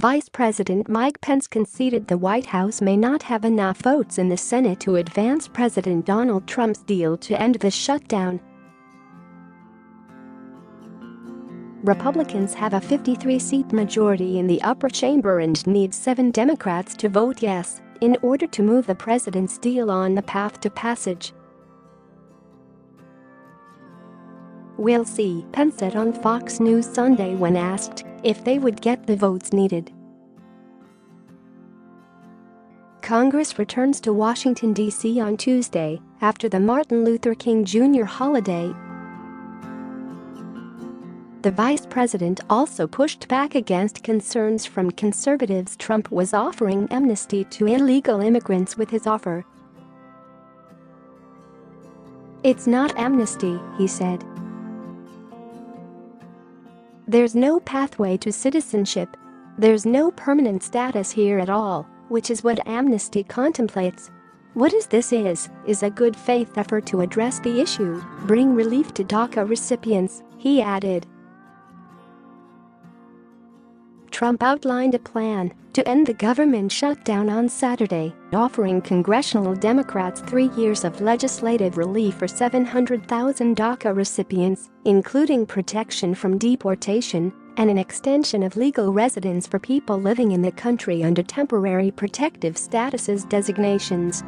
Vice President Mike Pence conceded the White House may not have enough votes in the Senate to advance President Donald Trump's deal to end the shutdown. Republicans have a 53-seat majority in the upper chamber and need 7 Democrats to vote yes in order to move the president's deal on the path to passage. "We'll see," Pence said on Fox News Sunday when asked if they would get the votes needed. Congress returns to Washington, D.C. on Tuesday after the Martin Luther King Jr. holiday. The vice president also pushed back against concerns from conservatives Trump was offering amnesty to illegal immigrants with his offer. "It's not amnesty," he said. "There's no pathway to citizenship. There's no permanent status here at all, which is what amnesty contemplates. What this is a good faith effort to address the issue, bring relief to DACA recipients," he added. Trump outlined a plan to end the government shutdown on Saturday, offering congressional Democrats 3 years of legislative relief for 700,000 DACA recipients, including protection from deportation and an extension of legal residence for people living in the country under temporary protective statuses designations.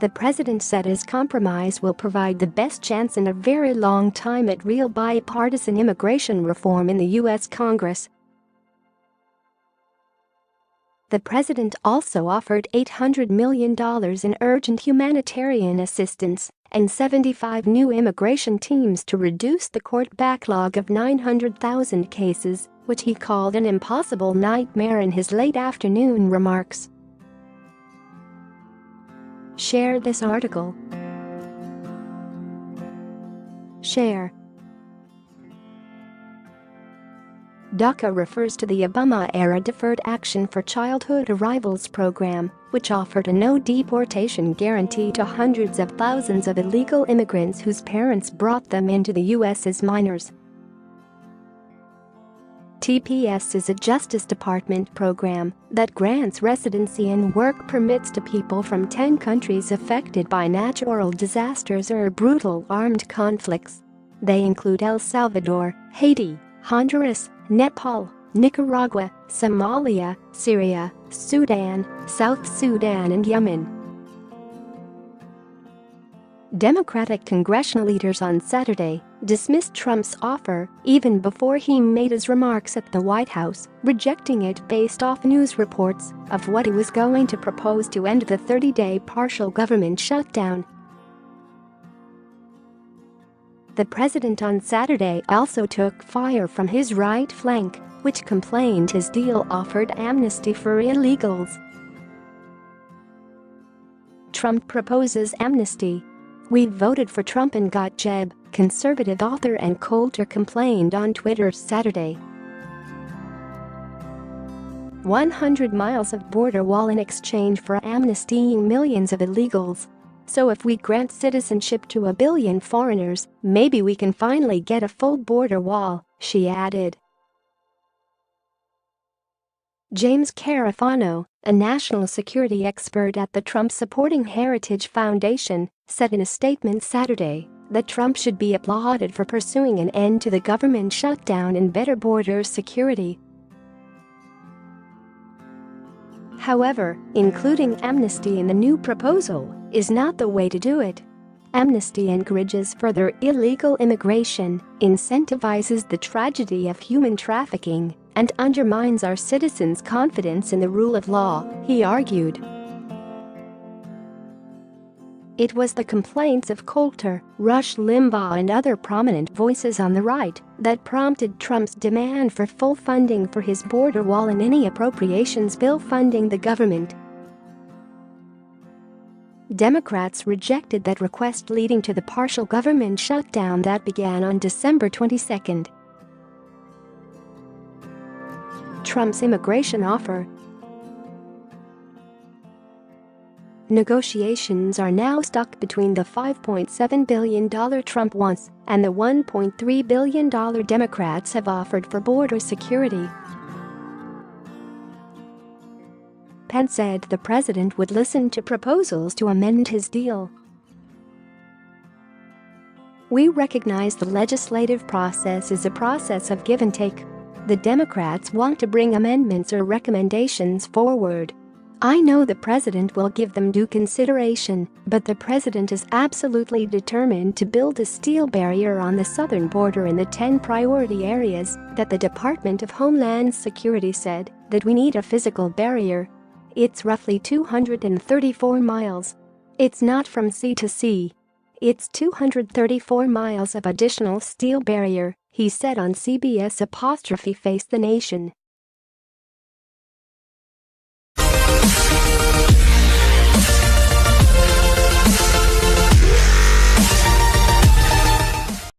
The president said his compromise will provide the best chance in a very long time at real bipartisan immigration reform in the U.S. Congress. The president also offered $800 million in urgent humanitarian assistance and 75 new immigration teams to reduce the court backlog of 900,000 cases, which he called an impossible nightmare in his late afternoon remarks. Share this article. Share. DACA refers to the Obama-era Deferred Action for Childhood Arrivals program, which offered a no-deportation guarantee to hundreds of thousands of illegal immigrants whose parents brought them into the U.S. as minors. TPS is a Justice Department program that grants residency and work permits to people from 10 countries affected by natural disasters or brutal armed conflicts. They include El Salvador, Haiti, Honduras, Nepal, Nicaragua, Somalia, Syria, Sudan, South Sudan and Yemen. Democratic congressional leaders on Saturday dismissed Trump's offer even before he made his remarks at the White House, rejecting it based off news reports of what he was going to propose to end the 30-day partial government shutdown. The president on Saturday also took fire from his right flank, which complained his deal offered amnesty for illegals. Trump proposes amnesty. "We voted for Trump and got Jeb," conservative author and Coulter complained on Twitter Saturday. 100 miles of border wall in exchange for amnestying millions of illegals. "So if we grant citizenship to 1 billion foreigners, maybe we can finally get a full border wall," she added. James Carafano, a national security expert at the Trump-supporting Heritage Foundation, said in a statement Saturday that Trump should be applauded for pursuing an end to the government shutdown and better border security. However, including amnesty in the new proposal is not the way to do it. Amnesty encourages further illegal immigration, incentivizes the tragedy of human trafficking, and undermines our citizens' confidence in the rule of law, he argued. It was the complaints of Coulter, Rush Limbaugh and other prominent voices on the right that prompted Trump's demand for full funding for his border wall and any appropriations bill funding the government. Democrats rejected that request, leading to the partial government shutdown that began on December 22. Trump's immigration offer. Negotiations are now stuck between the $5.7 billion Trump wants and the $1.3 billion Democrats have offered for border security. Pence said the president would listen to proposals to amend his deal. "We recognize the legislative process is a process of give and take. The Democrats want to bring amendments or recommendations forward. I know the president will give them due consideration, but the president is absolutely determined to build a steel barrier on the southern border in the 10 priority areas that the Department of Homeland Security said that we need a physical barrier. It's roughly 234 miles. It's not from sea to sea. It's 234 miles of additional steel barrier," he said on CBS Face the Nation.